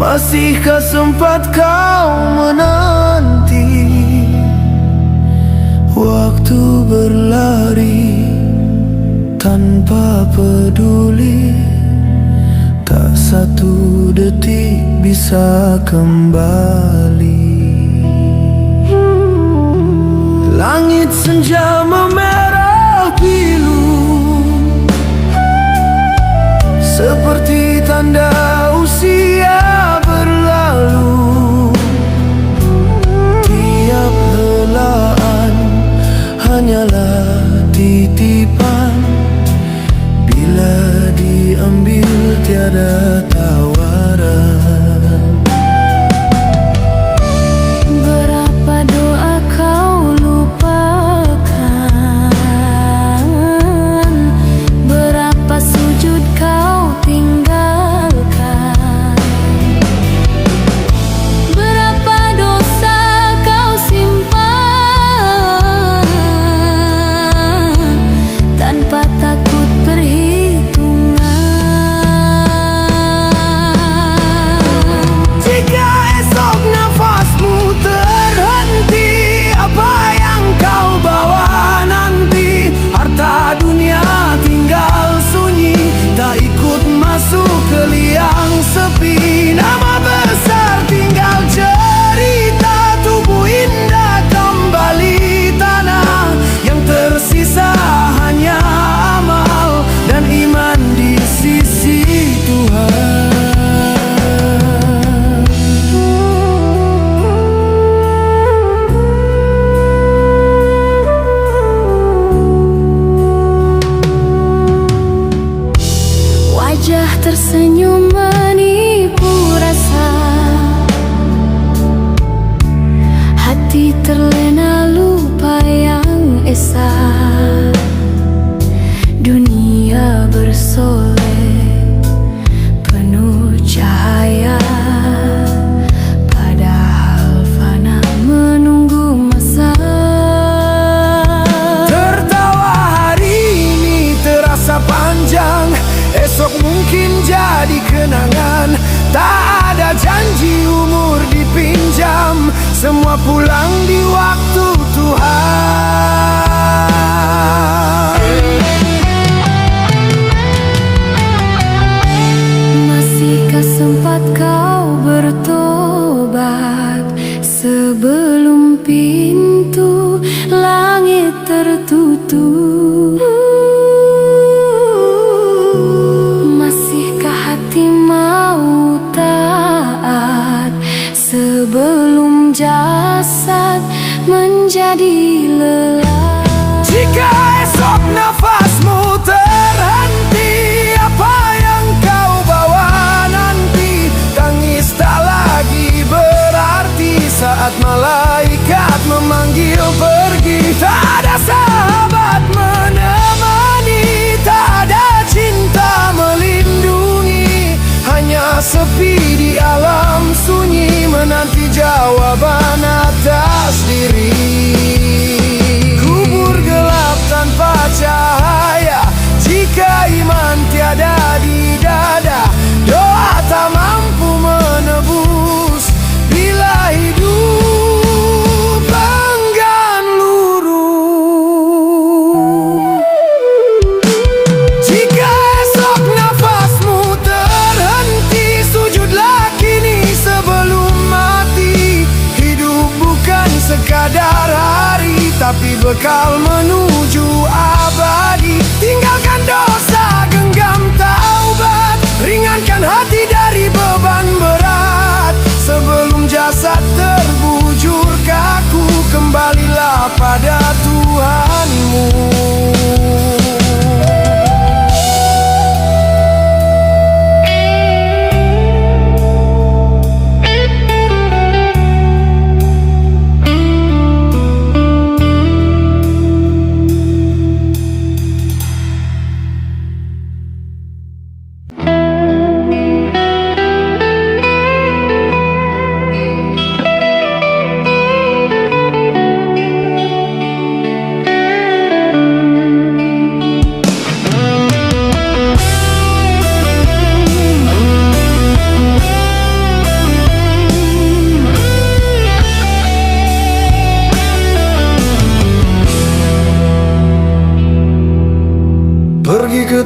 Masihkah sempat kau menanti? Waktu berlari tanpa peduli, tak satu detik bisa kembali. Langit senja memerah pilu, seperti tanda usia berlalu. Tiap helaan hanyalah titipan, bila diambil tiada tawaran. Berapa doa kau lupakan, berapa sujud kau tinggalkan, berapa dosa kau simpan tanpa takut perhitungan. Jika esok nafasmu terhenti, apa yang kau bawa nanti? Harta dunia tinggal sunyi, tak ikut masuk ke liang sepi. Nama besar tinggal cerita, tubuh indah kembali tanah. Yang tersisa hanya amal dan iman di sisi Tuhan. Wajah tersenyum menipu rasa, hati terlena lupa yang esa. Dunia bersolek penuh cahaya, padahal fana menunggu masa. Tertawa hari ini terasa panjang, esok mungkin jadi kenangan. Tak ada janji umur dipinjam, semua pulang di waktu Tuhan. Masihkah sempat kau bertobat sebelum pintu langit tertutup? Masihkah hati mau taat sebelum jasad menjadi lelah? Jika esok nafasmu terhenti, apa yang kau bawa nanti? Tangis tak lagi berarti saat malaikat memanggil pergi. Tak ada sahabat menemani, tak ada cinta melindungi, hanya sepi di alam sunyi, menanti jawaban atas diri. Kubur gelap tanpa cahaya, jika iman tiada di dada. Doa tak mampu menebus bila hidup enggan lurus. Jika esok nafasmu terhenti, sujudlah kini sebelum mati. Hidup bukan sekadar hari, tapi bekal menuju abadi. Tinggalkan dosa, genggam taubat, ringankan hati dari beban berat sebelum jatuh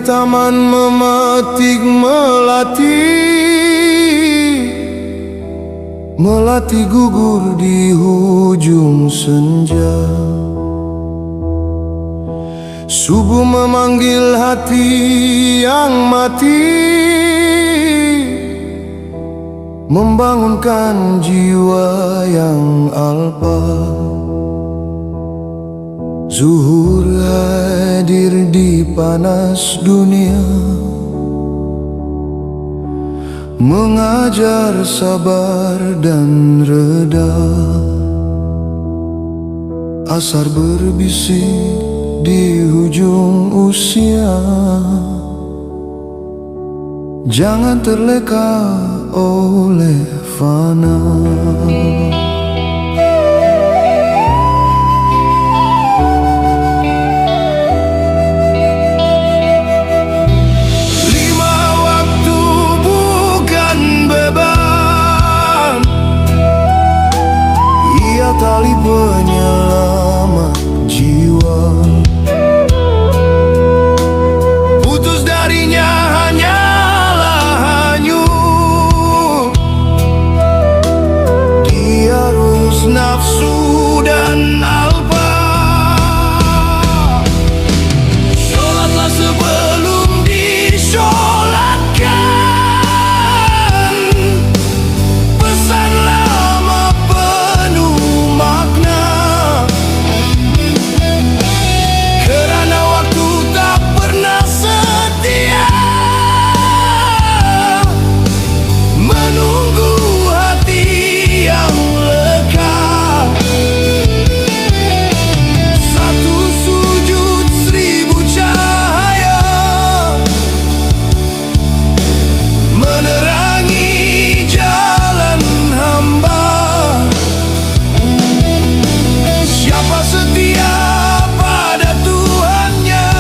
taman memetik melati gugur di hujung senja. Subuh memanggil hati yang mati, membangunkan jiwa yang alpa. Zuhur hadir di panas dunia, mengajar sabar dan reda. Asar berbisik di hujung usia, jangan terleka oleh fana. Tali penyelamat jiwa, putus darinya hanyalah hanyut di arus nafsu dan alpa. Sholatlah sebelum disolatkan, pesan lama penuh makna. Kerana waktu tak pernah setia, menunggu hati yang leka. Satu sujud seribu cahaya, menerangi jalan hamba. Siapa setia pada Tuhannya,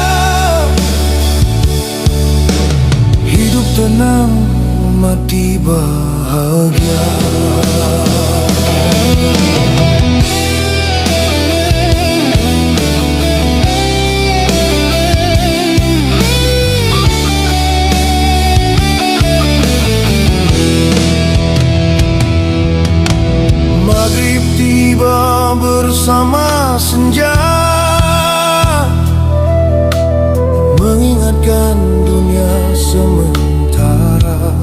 hidup tenang, mati bahagia. Maghrib tiba bersama senja, mengingatkan dunia sementara.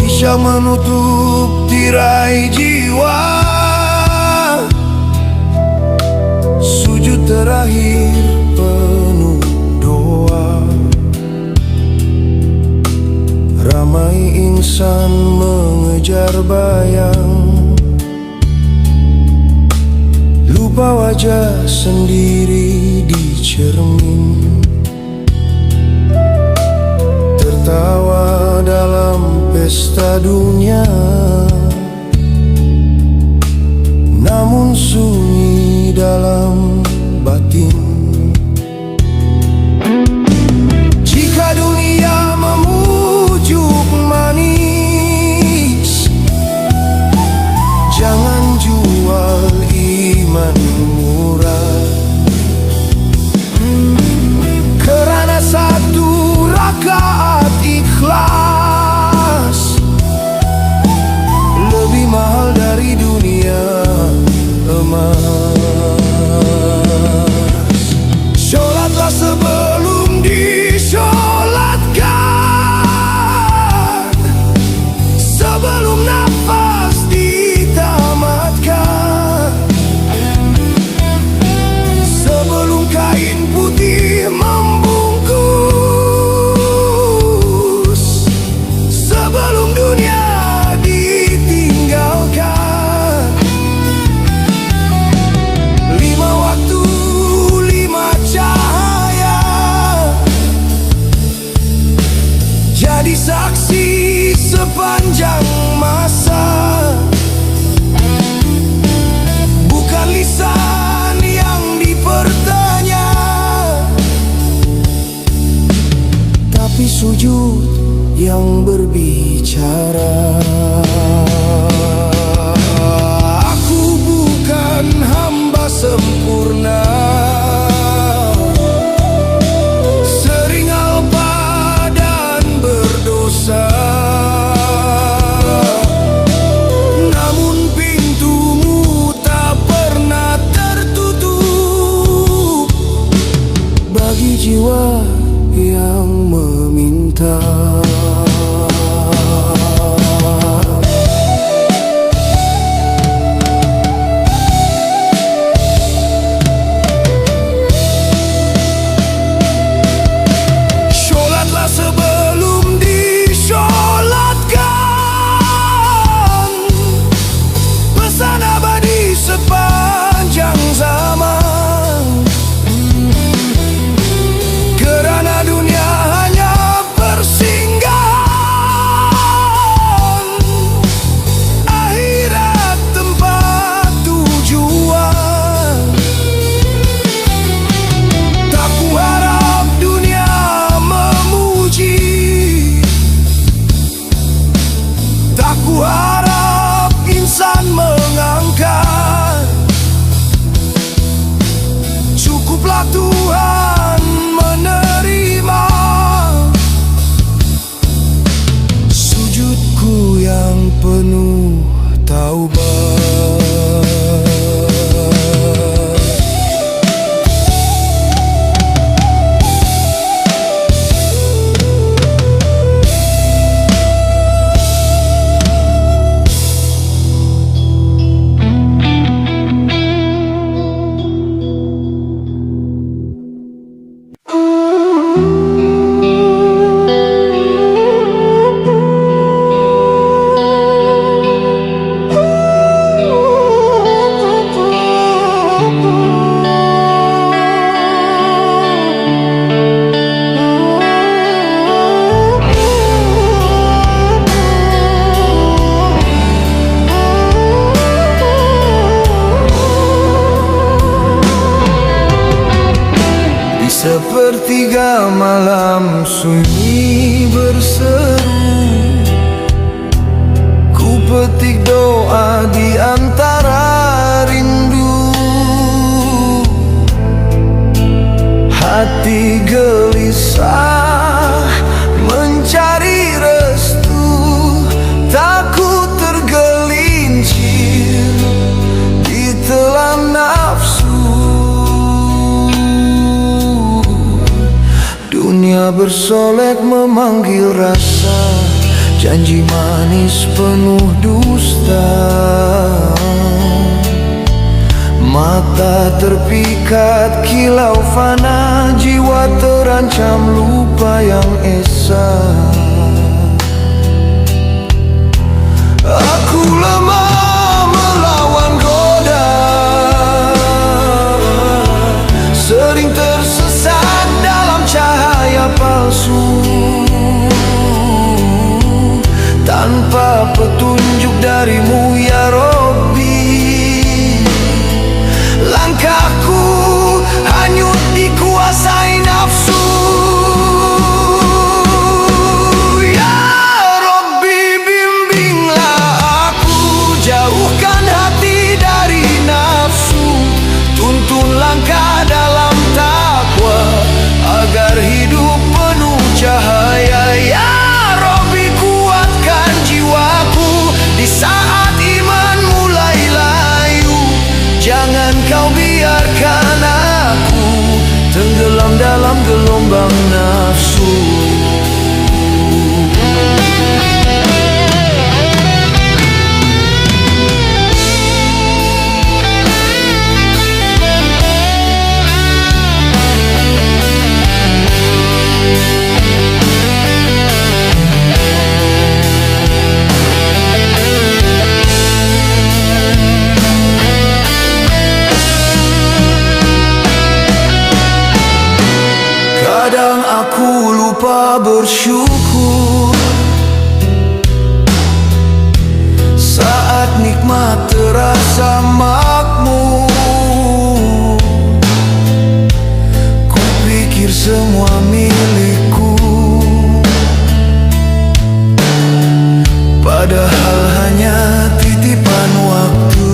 Isya menutup tirai jiwa, sujud terakhir penuh doa. Ramai insan mengejar bayang, lupa wajah sendiri di cermin. Tertawa dalam pesta dunia, namun sunyi dalam batin. Jika dunia memujuk manis, jangan jual iman murah. Kerana satu rakaat ikhlas lebih mahal dari dunia emas. Sholatlah sebelum disolatkan, sebelum nafas ditamatkan, sebelum kain putih membungkus, sebelum dunia ditinggalkan. 5 waktu, 5 cahaya, jadi saksi sepanjang masa. Bukan lisan yang dipertanya, tapi sujud yang berbicara. Aku bukan hamba sempurna, yang penuh taubat. Sepertiga malam sunyi berseru, ku petik doa di antara rindu. Hati gelisah mencari restu, takut tergelincir ditelan nafsu. Dunia bersolek memanggil rasa, janji manis penuh dusta. Mata terpikat kilau fana, jiwa terancam lupa yang esa. Aku lemah melawan goda, sering tersesat dalam cahaya palsu. Tanpa petunjuk darimu ya Robbi, langkahku hanyut dikuasai nafsu. Ya Robbi, bimbinglah aku, jauhkan hati dari nafsu. Tuntun langkah dalam takwa, agar hidup penuh cahaya. Ya Robbi, kuatkan jiwaku di saat iman mulai layu. Jangan kau biarkan aku tenggelam dalam gelombang nafsu. Kadang aku lupa bersyukur saat nikmat terasa makmur. Kupikir semua milikku, padahal hanya titipan waktu.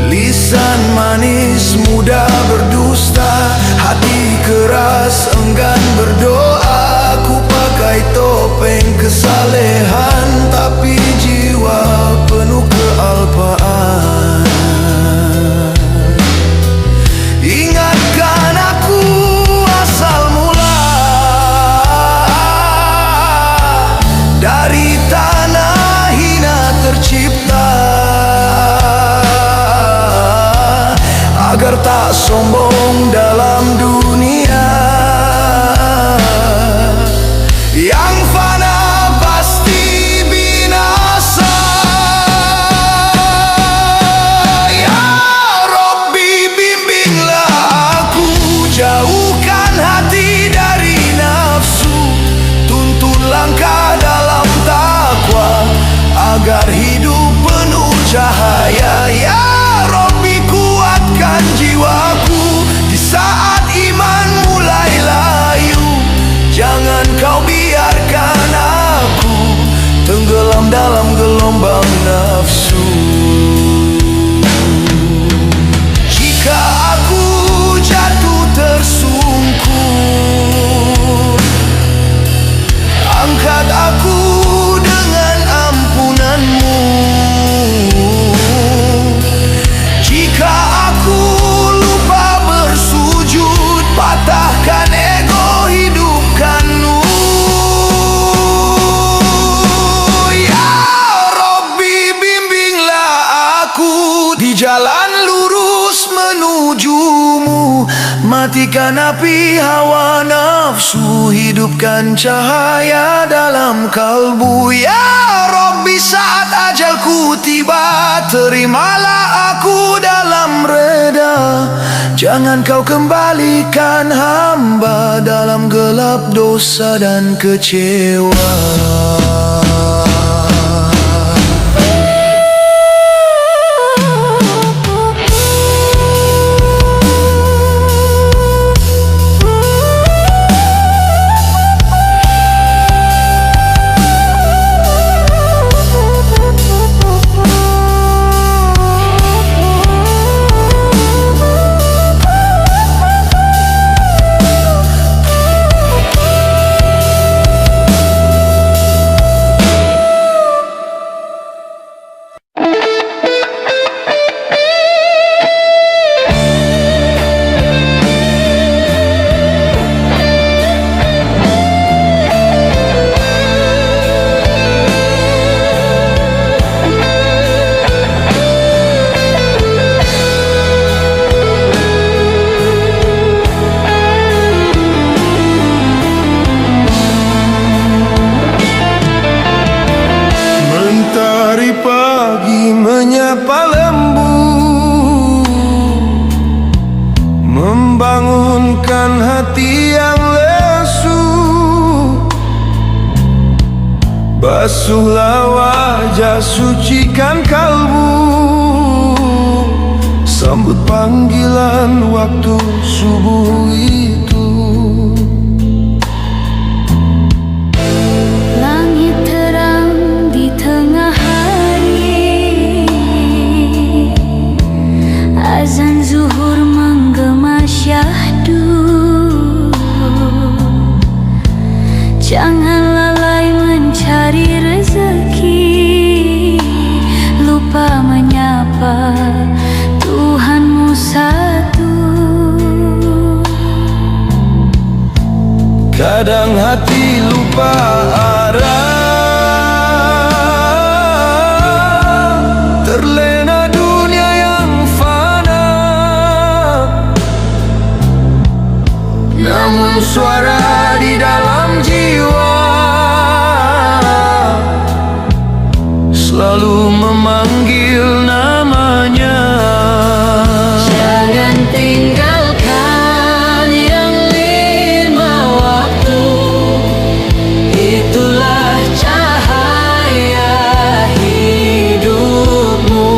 Lisan manis mudah berdusta, hati keras enggan berdoa. Ku pakai topeng kesalehan, tapi jiwa penuh kealpaan. Ingatkan aku asal mula, dari tanah hina tercipta, agar tak sombong dalam dunia yang fana pasti binasa. Ya Robbi, bimbinglah aku, jauhkan hati dari nafsu. Tuntun langkah dalam takwa, agar hidup penuh cahaya. Ya Robbi, kuatkan jiwaku di saat iman mulai layu. Jangan kau biarkan aku tenggelam dalam gelombang nafsu. Jika aku jatuh tersungkur, angkat Matikan api hawa nafsu, hidupkan cahaya dalam kalbu. Ya Rabbi, saat ajalku tiba, terimalah aku dalam reda. Jangan kau kembalikan hamba dalam gelap dosa dan kecewa. Menyapa lembu, membangunkan hati yang lesu. Basuhlah wajah, sucikan kalbu, sambut panggilan waktu subuh itu. Langit terang di tengah azan zuhur menggema syahdu. Jangan lalai mencari rezeki, lupa menyapa Tuhanmu satu. Kadang hati lupa arah, terlena dunia yang fana. Namun suara di dalam jiwa selalu memanggil namanya. Jangan tinggalkan yang lima waktu, itulah cahaya hidupmu.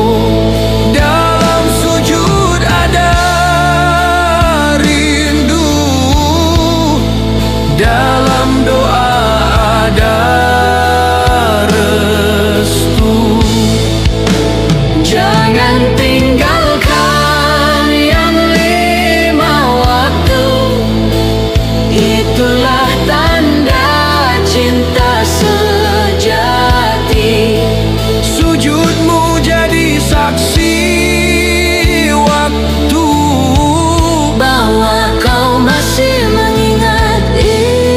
Dalam sujud ada rindu, dalam doa ada restu. Jangan tinggalkan yang lima waktu, itulah tanda cinta sejati. Sujudmu jadi saksi waktu, Bahwa kau masih mengingat Ilahi.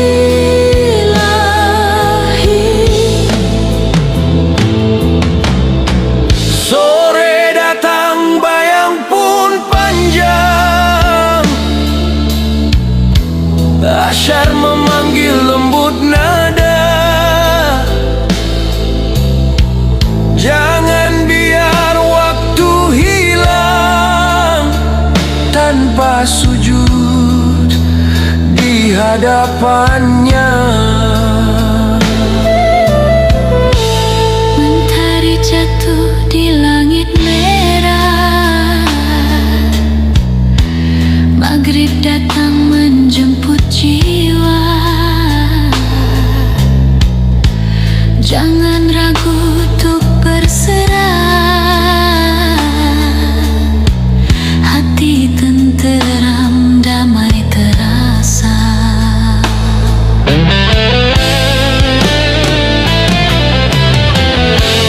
sore datang bayang pun panjang, asyar memanggil lembut nada. Jangan biar waktu hilang tanpa sujud di hadapannya. Mentari jatuh di langit merah, maghrib datang menjemput jiwa. Jangan ragu untuk berserah, hati tenteram, damai terasa.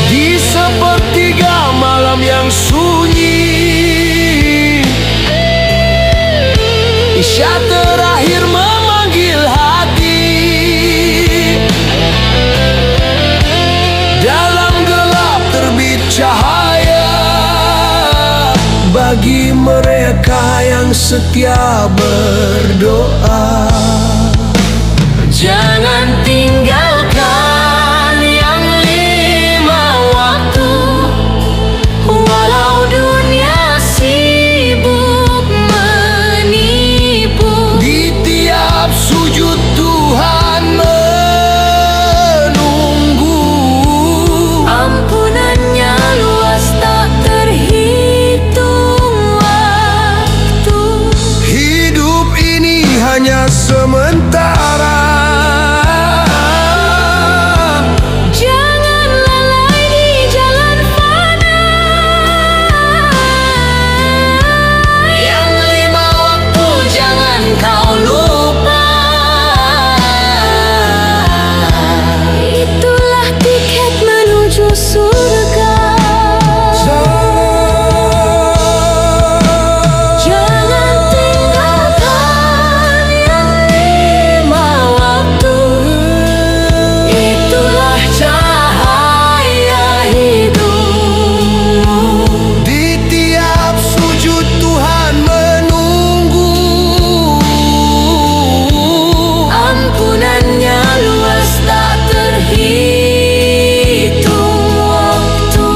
Di sepertiga malam yang sunyi, isya terakhir memanggil hati. Dalam gelap terbit setia berdoa. Jangan tinggalkan yang 5 waktu, walau dunia sibuk menipu. Di tiap sujud Tuhan menunggu, Ampunannya luas tak terhitung waktu. hidup ini hanya sementara. Jangan lalai di jalan fana. Yang 5 waktu jangan kau lupa. Itulah tiket menuju surga. Jangan tinggalkan yang 5 waktu. Itulah cahaya hidupmu. Di tiap sujud Tuhan menunggu, Ampunannya luas tak terhitung waktu.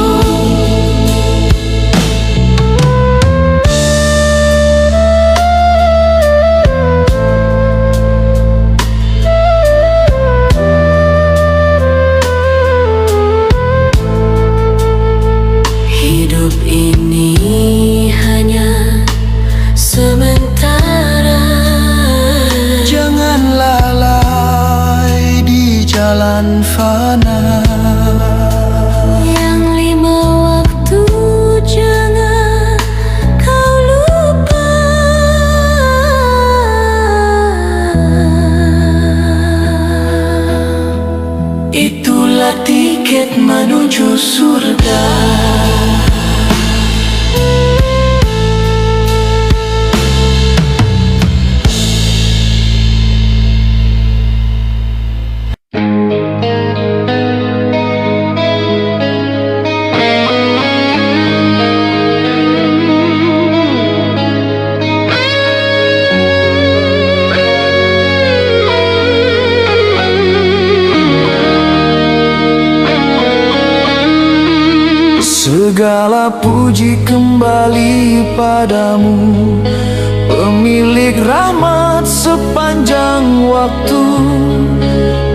Hidup ini hanya sementara. jangan lalai di jalan fana. Yang 5 waktu jangan kau lupa. Itulah tiket menuju surga. Segala puji kembali padamu, pemilik rahmat sepanjang waktu.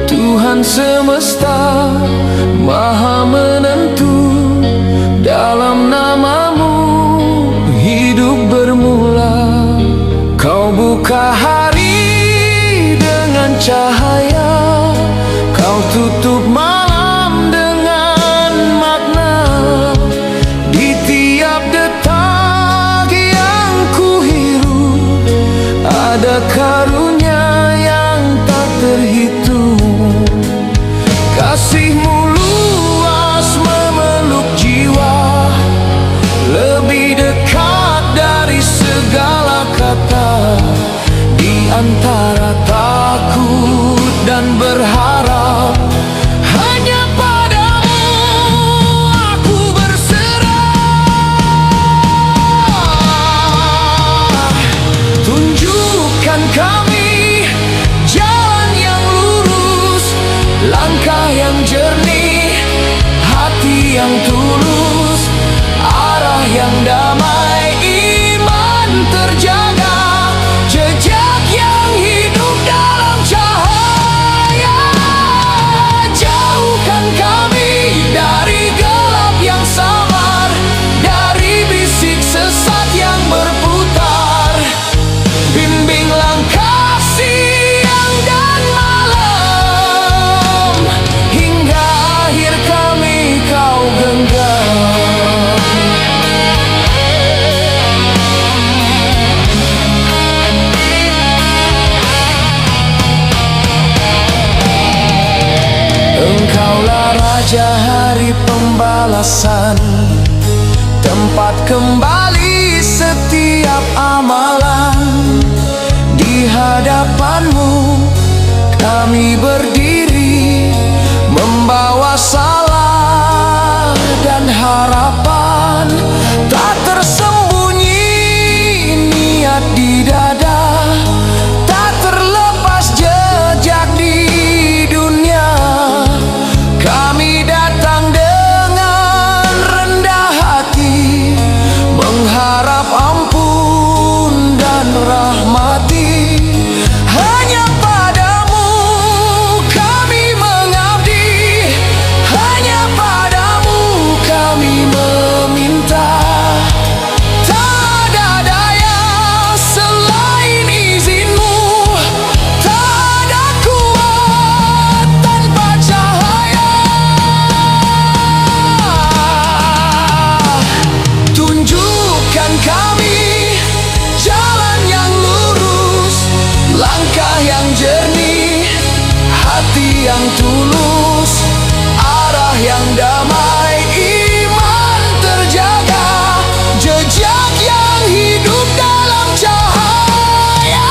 Tuhan semesta maha menentu, dalam namamu hidup bermula. Kau buka hari dengan cahaya, kau tutup malam dengan makna. Di tiap detak yang kuhirup ada karunia yang tak terhitung. Kasih-Mu luas memeluk jiwa, lebih dekat dari segala kata. Di antara takut dan berharap, hanya padamu aku berserah. Tunjukkan kami jalan yang lurus, langkah yang jernih, hati yang tulus, arah yang damai, iman terjaga, jejak yang hidup dalam cahaya. Jauhkan kami dari gelap yang samar, dari bisik sesat yang berputar. Bimbing langkah siang dan malam, hingga akhir kami kau genggam. Engkaulah Raja hari pembalasan, tempat kembali setiap amalan. Di hadapan-Mu kami berdiri, membawa salah dan harapan. Tak tersembunyi niat di yang tulus, arah yang damai, iman terjaga, jejak yang hidup dalam cahaya.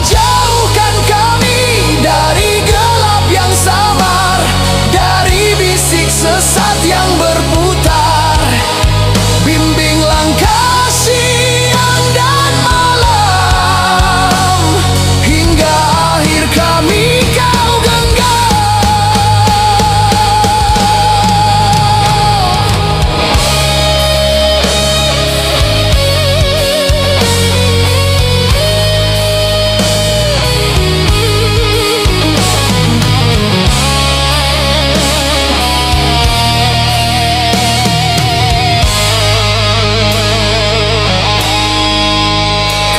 Jauhkan kami dari gelap yang samar, dari bisik sesat yang berputar. Bimbing langkah siang dan malam, hingga akhir kami kau genggam.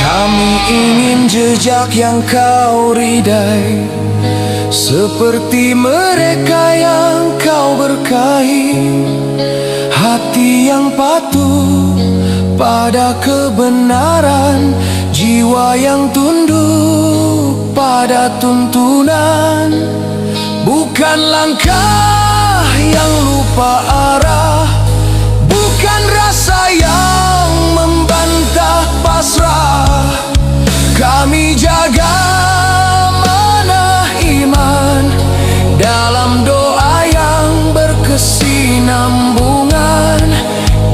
Kami ingin jejak yang kau ridai, seperti mereka yang kau berkahi. Hati yang patuh pada kebenaran, jiwa yang tunduk pada tuntunan. Bukan langkah yang lupa arah, bukan rasa yang membantah pasrah. Kami jaga mana iman dalam doa yang berkesinambungan.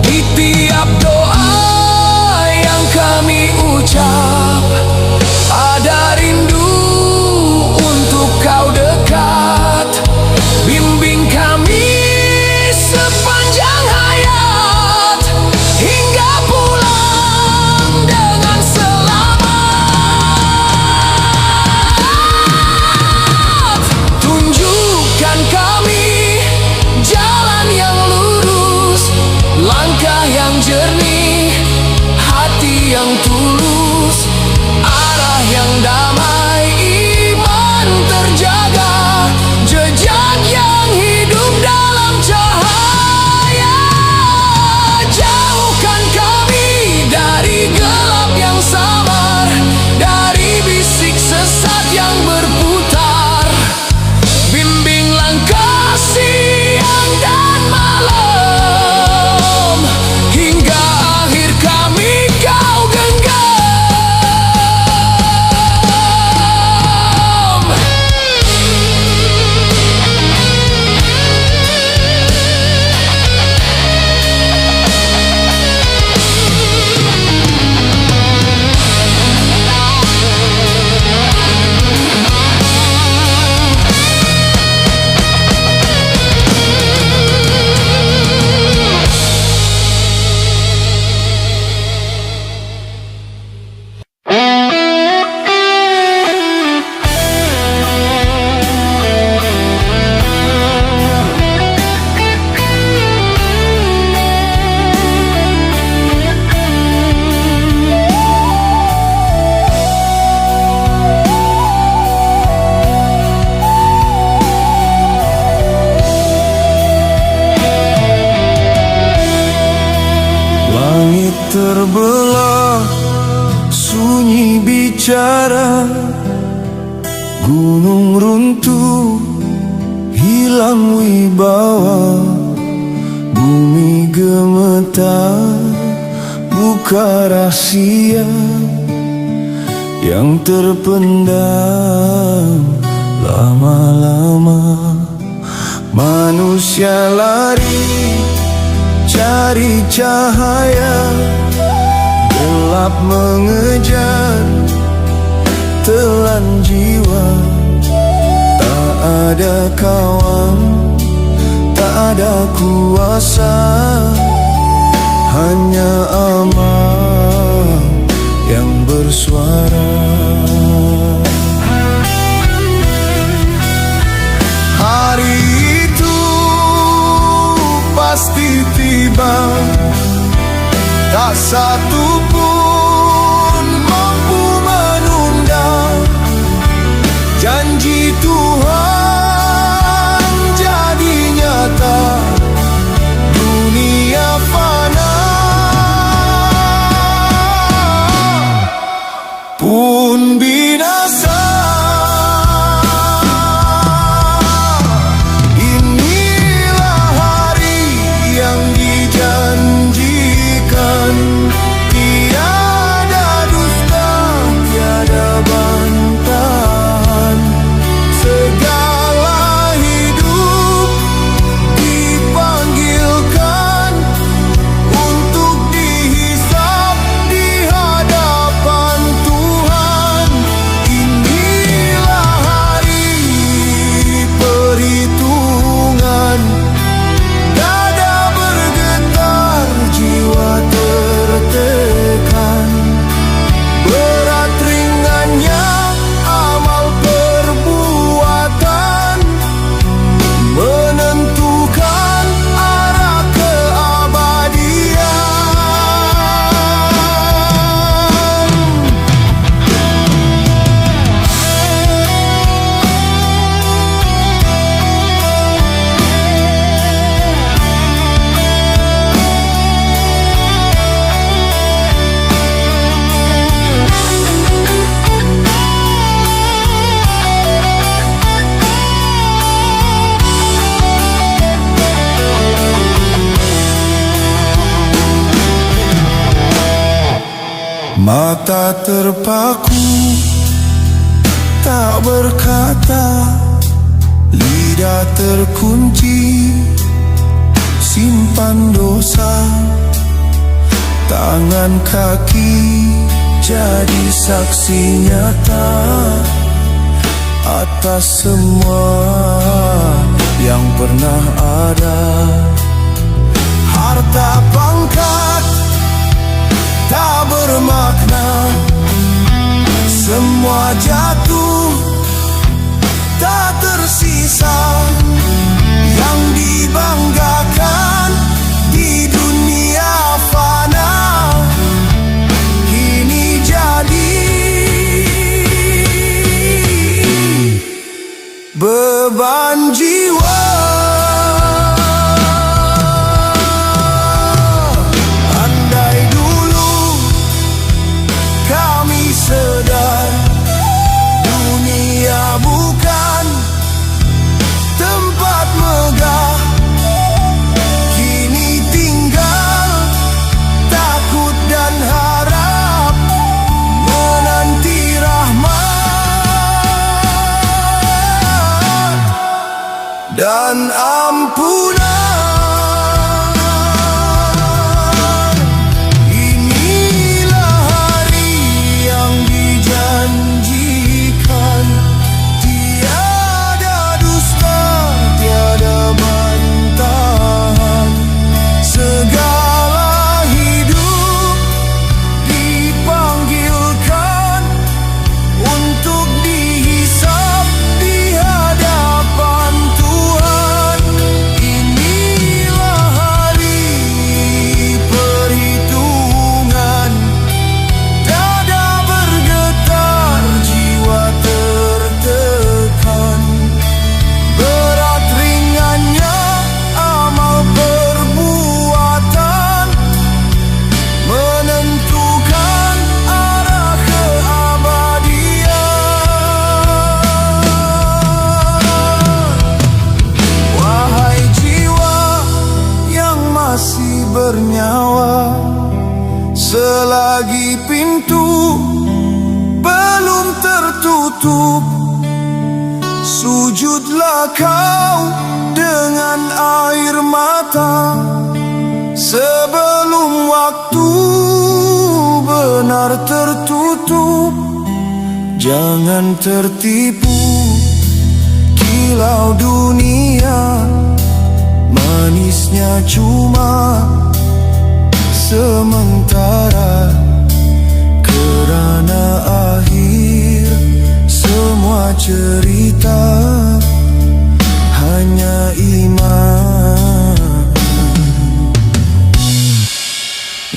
Di tiap doa yang kami ucap, ada rindu untuk kau dekat. Bimbing kami sepanjang hayat, hingga pulang dengan selamat. Tunjukkan kami jalan yang lurus, langkah yang jernih, hati yang tulus, arah yang damai, iman terjaga, jejak yang hidup dalam cahaya. Jauhkan kami dari gelap yang samar, dari bisik sesat yang berputar. Bimbing langkah siang dan malam, hingga akhir kami kau genggam. Langit terbelah, sunyi bicara, gunung runtuh, hilang wibawa, bumi gemetar, buka rahasia yang terpendam lama-lama. Manusia lari cari cahaya, gelap mengejar, telan jiwa. Tak ada kawan, tak ada kuasa, hanya amal yang bersuara. Hari itu pasti tiba, tak satu pun mampu menunda janji Tuhan jadi nyata. Dunia fana pun binasa. Mata terpaku, tak berkata, lidah terkunci, simpan dosa. Tangan kaki jadi saksi nyata atas semua yang pernah ada. Harta pangkat tak bermakna, semua jatuh, tak tersisa. Yang dibanggakan di dunia fana kini jadi beban jiwa. Bukan tempat megah, kini tinggal takut dan harap menanti rahmat dan ampunan. Inilah hari yang dijanjikan, segala hidup dipanggilkan untuk dihisap di hadapan Tuhan. Inilah hari perhitungan, dada bergetar, jiwa tertekan. Berat ringannya amal perbuatan menentukan arah keabadian. Wahai jiwa yang masih bernyawa, selagi pintu belum tertutup, sujudlah kau dengan air mata sebelum waktu benar tertutup. Jangan tertipu kilau dunia, manisnya cuma sementara, kerana akhir semua cerita hanya iman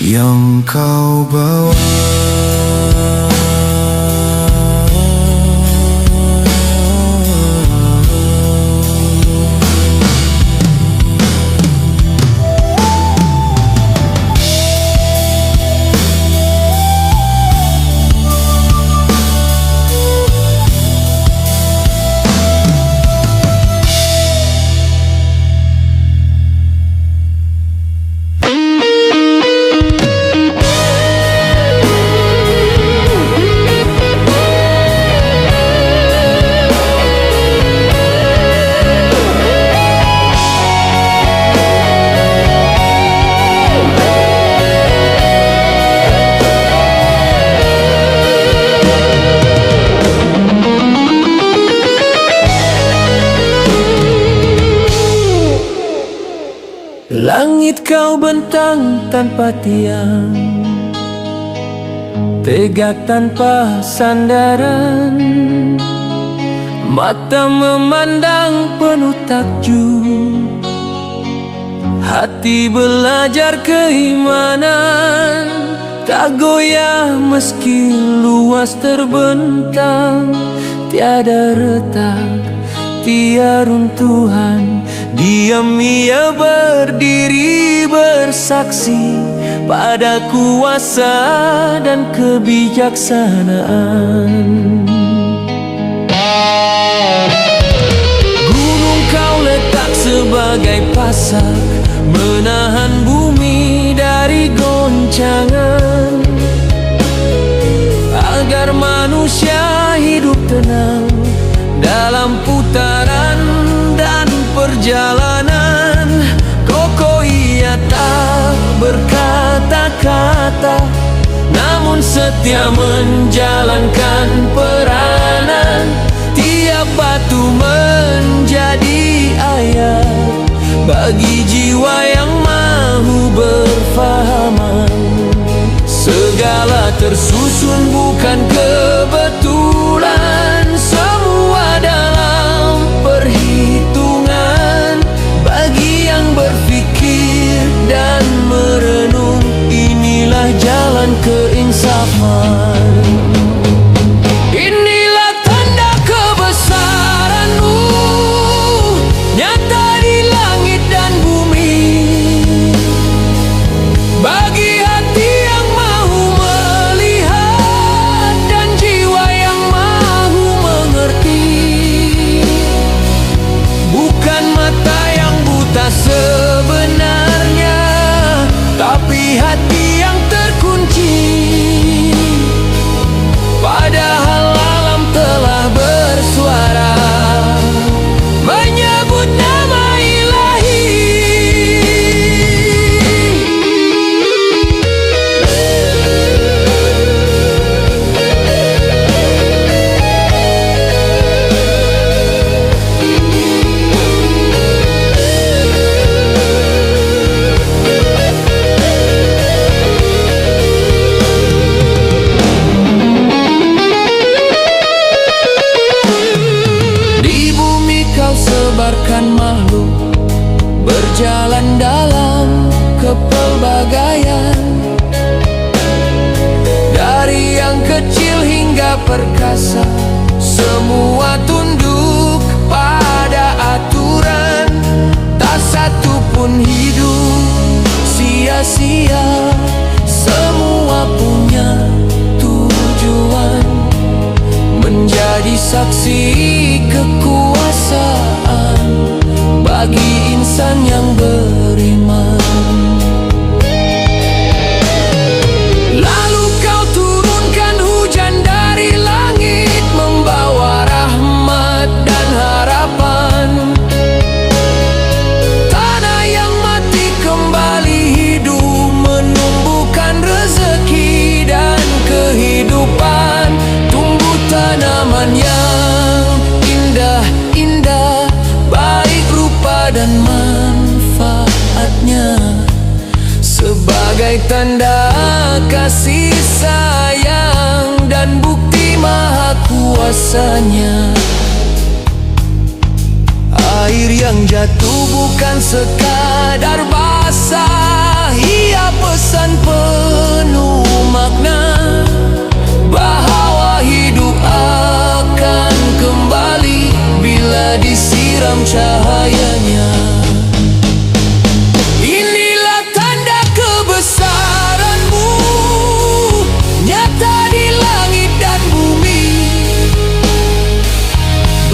yang kau bawa. Langit kau bentang tanpa tiang, tegak tanpa sandaran. Mata memandang penuh takjub, hati belajar keimanan. Tak goyah meski luas terbentang, tiada retak, tiada runtuhan. Diam ia berdiri bersaksi pada kuasa dan kebijaksanaan. Gunung kau letak sebagai pasak, menahan bumi dari goncangan. putaran dan perjalanan. Kokoh ia tak berkata-kata, namun setia menjalankan peranan. Tiap batu menjadi ayat bagi jiwa yang mahu berfahaman. Segala tersusun bukan kebetulan, semua dalam perhitungan. Bagi yang berfikir dan merenung, inilah jalan keinsafan. Inilah tanda kebesaranmu, nyata di langit dan bumi. Bagi hati yang mahu melihat dan jiwa yang mahu mengerti. Bukan mata yang buta sebenarnya, tapi hati yang terkunci. Padahal alam telah bersuara menyebut nama ilahi. Sebarkan makhluk berjalan dalam kepelbagaian, dari yang kecil hingga perkasa, semua tunduk pada aturan. Tak satu pun hidup sia-sia, semua punya tujuan. Menjadi saksi kekuasaan bagi insan yang beriman. Lalu kau turunkan hujan dari langit, membawa rahmat dan harapan. Tanah yang mati kembali hidup, menumbuhkan rezeki dan kehidupan. Tumbuh tanaman yang indah-indah, baik rupa dan manfaatnya, sebagai tanda kasih sayang dan bukti maha kuasanya. Air yang jatuh bukan sekadar basah, ia pesan penuh makna, bahwa hidup akan kembali bila disiram cahayanya. Inilah tanda kebesaranmu, nyata di langit dan bumi.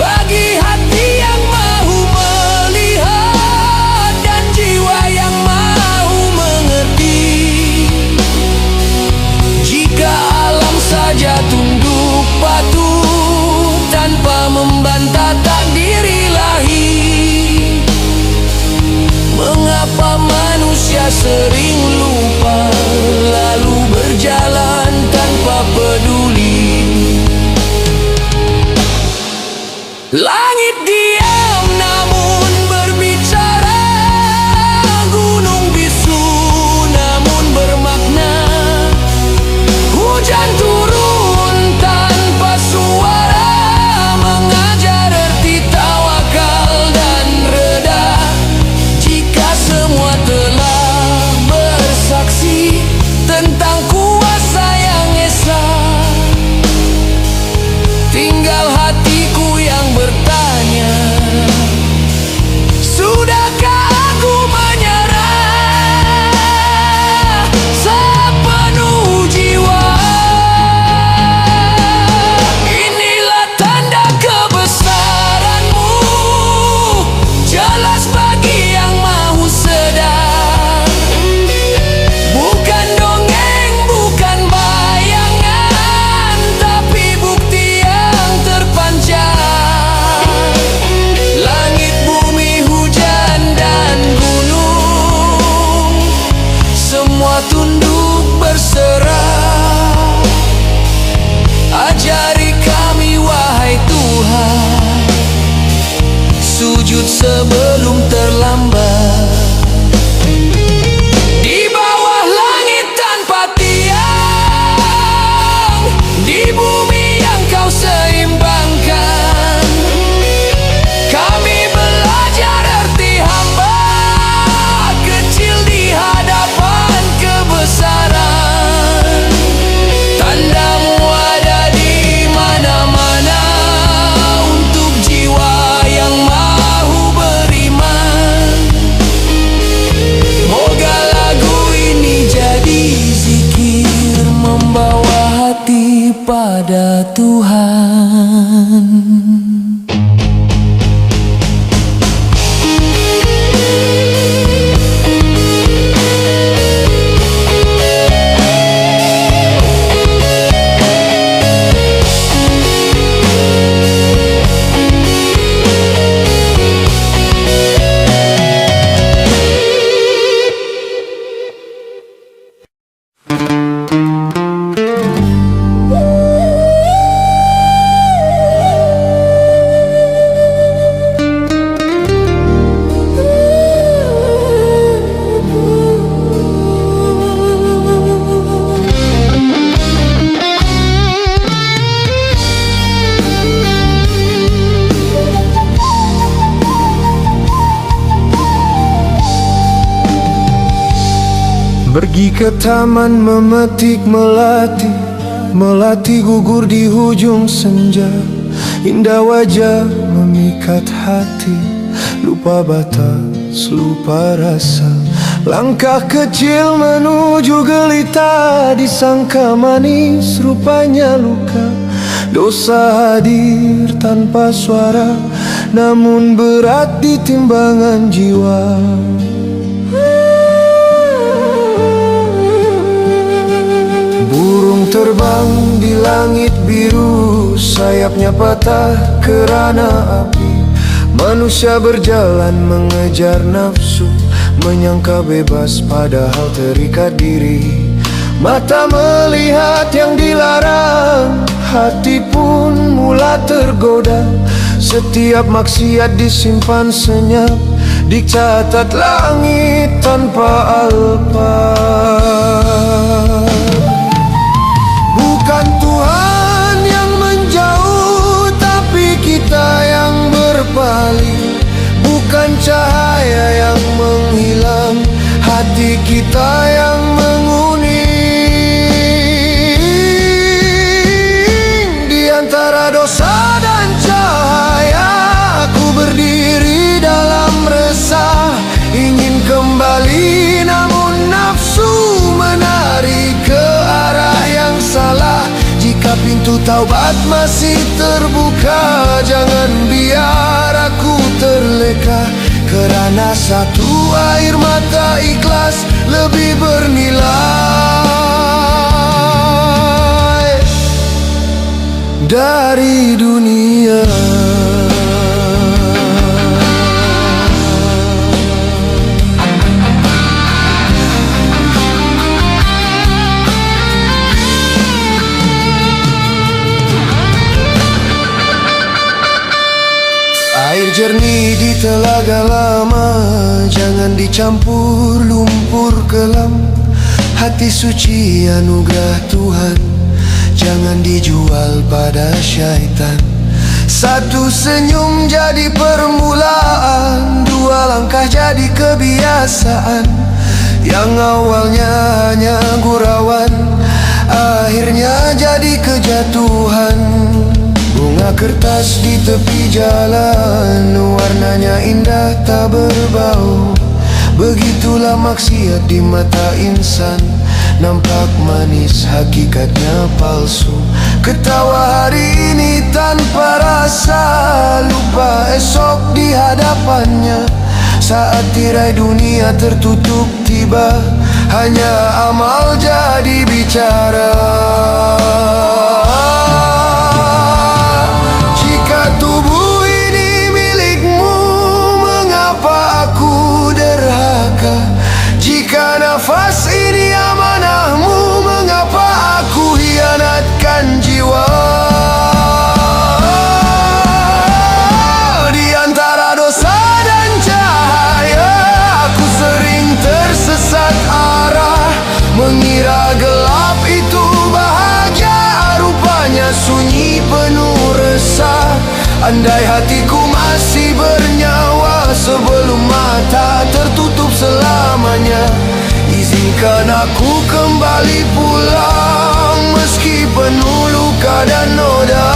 Bagi hati yang mahu melihat dan jiwa yang mahu mengerti. Jika alam saja tunduk patuh tanpa membantah takdir ilahi, sujud sebelum terlambat. Di bawah langit tanpa tiang, di bumi yang kau seimbangkan, kami belajar arti hamba, kecil di hadapan kebesaran. Tandamu ada di mana-mana untuk jiwa yang mahu beriman. Moga lagu ini jadi zikir, membawa hati pada Tuhan. Pergi ke taman memetik melati, melati gugur di hujung senja. Indah wajah memikat hati, lupa batas, lupa rasa. Langkah kecil menuju gelita, disangka manis rupanya luka. Dosa hadir tanpa suara, namun berat di timbangan jiwa. Burung terbang di langit biru, sayapnya patah kerana api. Manusia berjalan mengejar nafsu, menyangka bebas padahal terikat diri. Mata melihat yang dilarang, hati pun mula tergoda. Setiap maksiat disimpan senyap, dicatat langit tanpa alpa. Bukan Tuhan yang menjauh, tapi kita yang berpaling. Bukan cahaya yang menghilang, hati kita yang menguning. Di antara dosa dan cahaya, aku berdiri dalam resah. Ingin kembali namun nafsu menarik ke arah yang salah. Jika pintu taubat masih terbuka, jangan biar aku terleka. Kerana satu air mata ikhlas lebih bernilai dari dunia. Air jernih di telaga lama, jangan dicampur lumpur kelam. Hati suci anugerah Tuhan, jangan dijual pada syaitan. Satu senyum jadi permulaan, dua langkah jadi kebiasaan. Yang awalnya hanya gurauan, akhirnya jadi kejatuhan. Bunga kertas di tepi jalan, warnanya indah tak berbau. Begitulah maksiat di mata insan, nampak manis hakikatnya palsu. Ketawa hari ini tanpa rasa, lupa esok di hadapannya. Saat tirai dunia tertutup tiba, hanya amal jadi bicara. Tubuh ini milikmu, mengapa aku derhaka? Jika nafas ini amanahmu, mengapa aku hianatkan jiwa? Di antara dosa Andai hatiku masih bernyawa sebelum mata tertutup selamanya, izinkan aku kembali pulang meski penuh luka dan noda.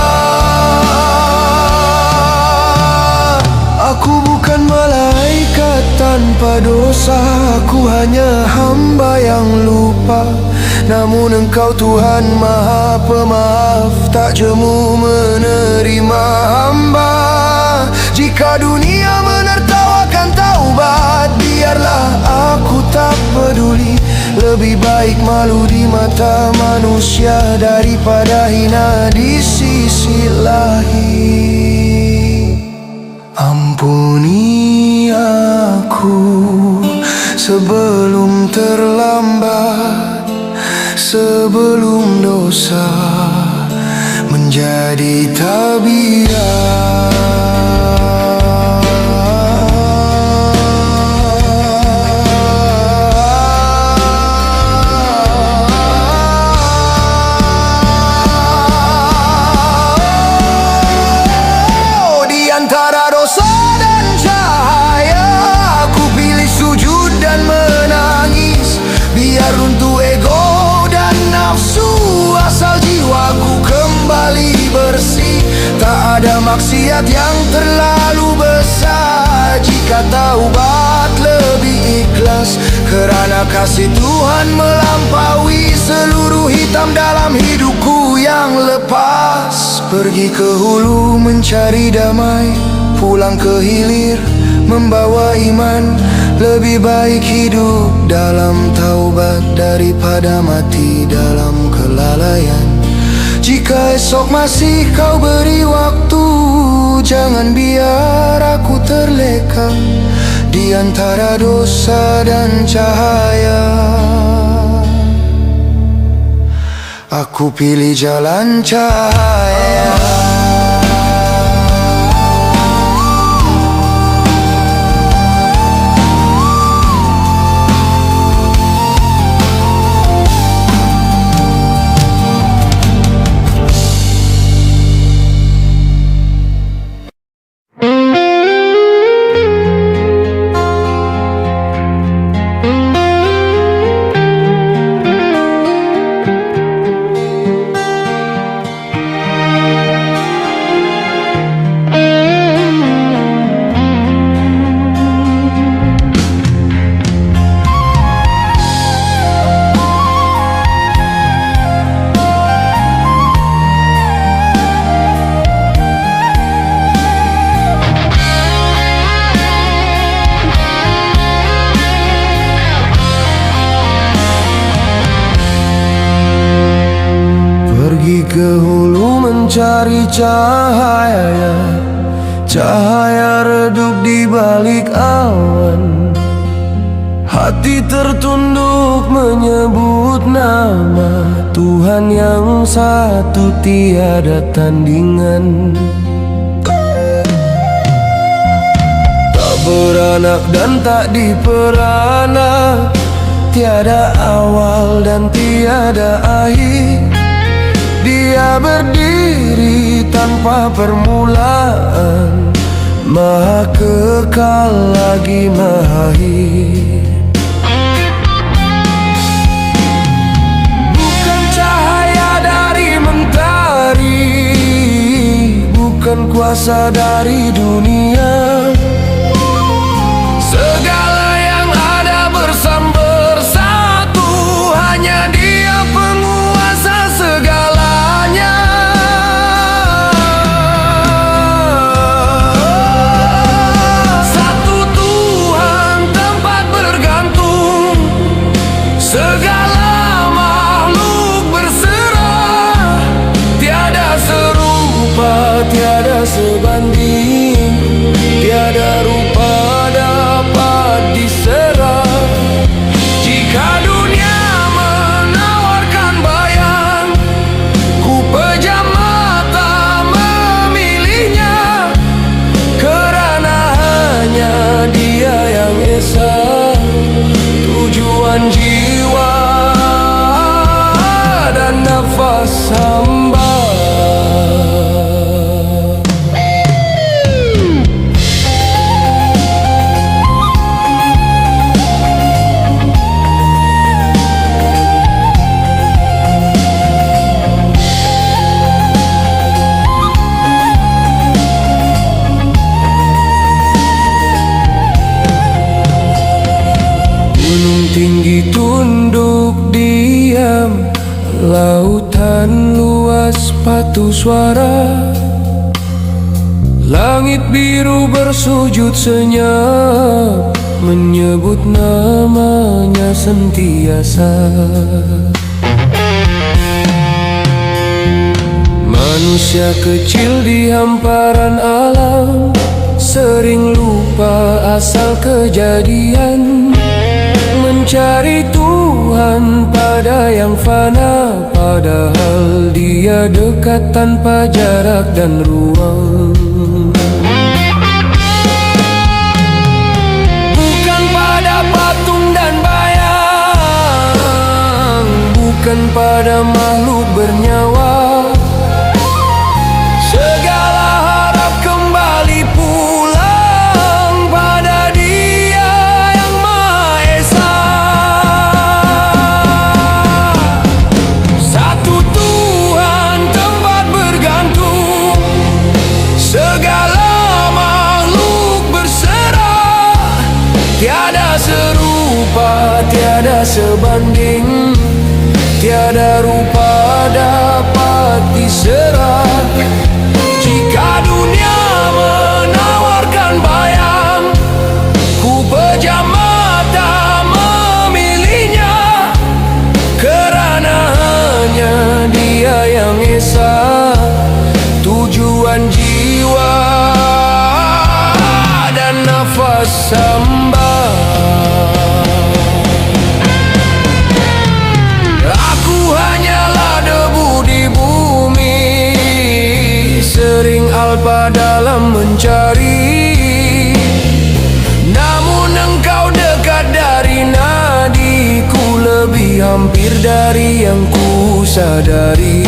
Aku bukan malaikat tanpa dosa, aku hanya hamba yang lupa. Namun Engkau Tuhan Maha Pemaaf, tak jemu menerima hamba. Jika dunia menertawakan taubat, biarlah aku tak peduli. Lebih baik malu di mata manusia daripada hina di sisi Ilahi. Ampuni aku sebelum terlambat, sebelum dosa menjadi tabiat. Di antara dosa dan cahaya, aku pilih sujud dan menangis. Biar runtuh ego dan nafsu, asal jiwaku kembali bersih. Tak ada maksiat yang terlalu besar jika taubat lebih ikhlas. Kerana kasih Tuhan melampaui seluruh hitam dalam hidupku yang lepas. Pergi ke hulu mencari damai, pulang ke hilir membawa iman. Lebih baik hidup dalam taubat daripada mati dalam kelalaian. Jika esok masih kau beri waktu, jangan biar aku terleka di antara dosa dan cahaya. Aku pilih jalan cahaya. Pergi ke hulu mencari cahaya, cahaya redup di balik awan. Hati tertunduk menyebut nama Tuhan yang satu tiada tandingan. Tak beranak dan tak diperanak, tiada awal dan tiada akhir. Dia berdiri tanpa permulaan, maha kekal lagi maha hidup. Bukan cahaya dari mentari, bukan kuasa dari dunia. Segala yang ada bersatu, hanya Dia penguasa segala. Segala makhluk berserah, tiada serupa, tiada sebanding, tinggi tunduk diam, lautan luas patuh suara. Langit biru bersujud senyap, menyebut namanya sentiasa. Manusia kecil di hamparan alam, sering lupa asal kejadian, mencari Tuhan pada yang fana, padahal Dia dekat tanpa jarak dan ruang. Bukan pada patung dan bayang, bukan pada makhluk bernyawa. Segala harap kembali pulang pada Dia yang Maha Esa. Satu Tuhan tempat bergantung, segala makhluk berserah. Tiada serupa, tiada sebanding, tiada rupa dapat diserah. Jika dunia menawarkan bayang, ku pejam mata memilihnya, kerana hanya Dia yang esa, tujuan jiwa dan nafas hamba. Aku hanyalah debu di bumi, sering alpa dalam mencari. Namun engkau dekat dari nadiku, lebih hampir dari yang ku sadari.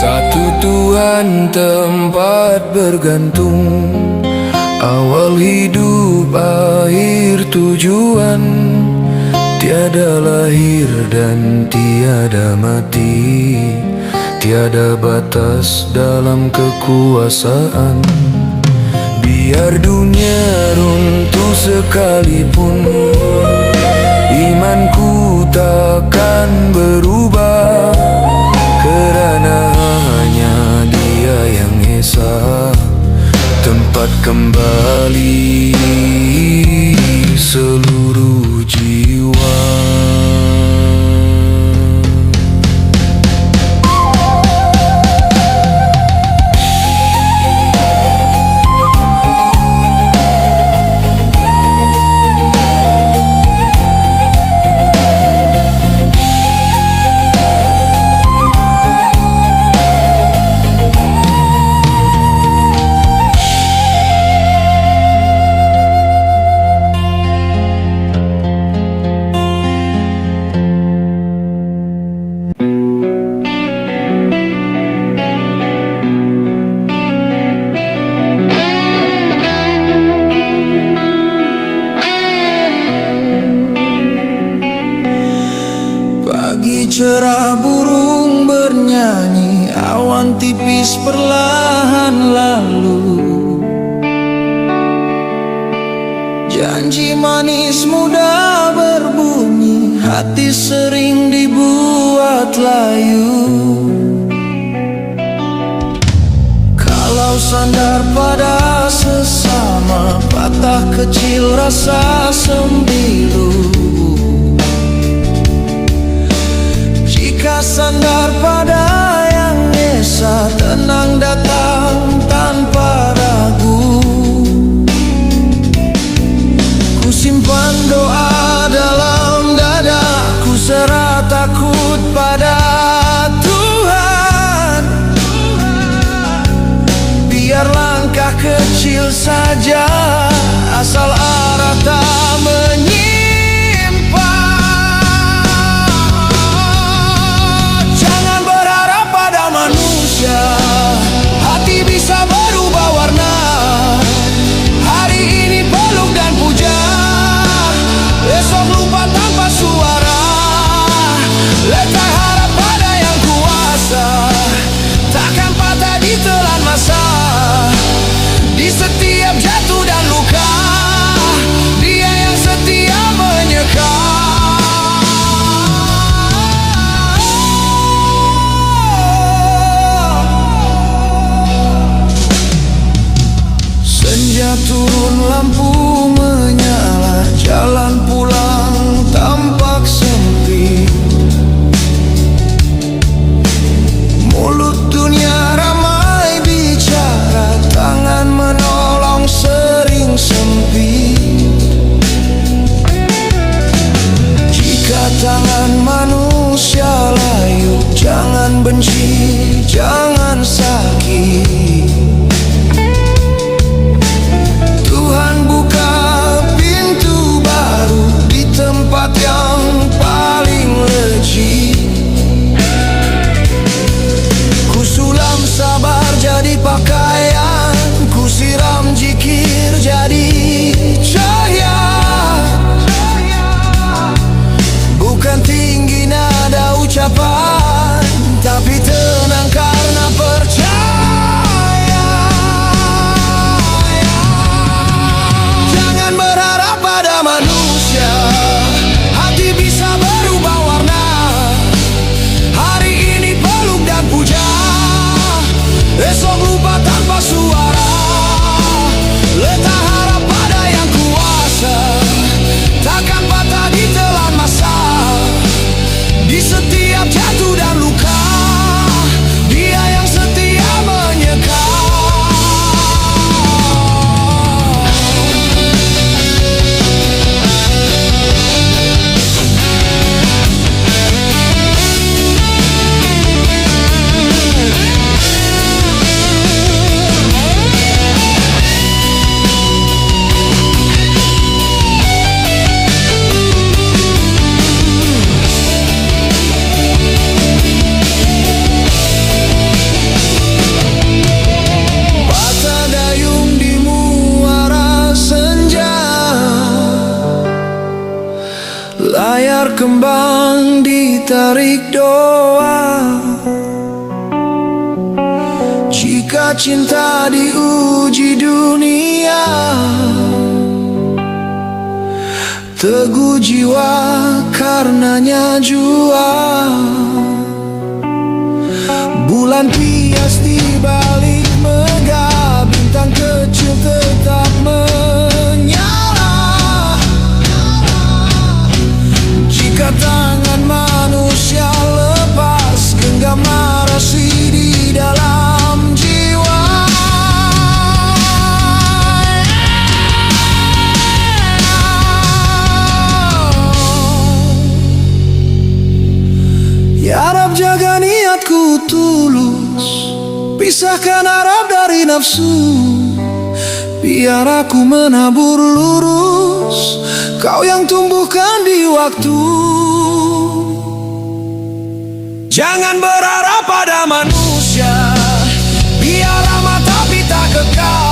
Satu Tuhan tempat bergantung, awal hidup akhir tujuan. Tiada lahir dan tiada mati, tiada batas dalam kekuasaan. Biar dunia runtuh sekalipun, imanku takkan berubah, kerana hanya Dia yang esa, tempat kembali seluruh jiwa. Pagi cerah burung bernyanyi, awan tipis perlahan lalu. Janji manis mudah berbunyi, hati sering dibuat layu. Kalau sandar pada sesama, patah kecil rasa sembilu. Jika sandar pada yang esa, tenang datang tanpa ragu. Ku simpan doa dalam dada, ku serah takut pada Tuhan. Biar langkah kecil saja, asal arah tak menyimpang. kembang ditarik doa. Jika cinta diuji dunia, teguh jiwa karenanya jua. Bulan pias di balik megah, bintang kecil tetap menyala. Jika tangan manusia lepas, genggam narasi di dalam jiwa. Ya Rab, jaga niatku tulus, pisahkan harap dari nafsu. Biar aku menabur lurus, Kau yang tumbuhkan di waktu. Jangan berharap pada manusia, biar lama tapi tak kekal.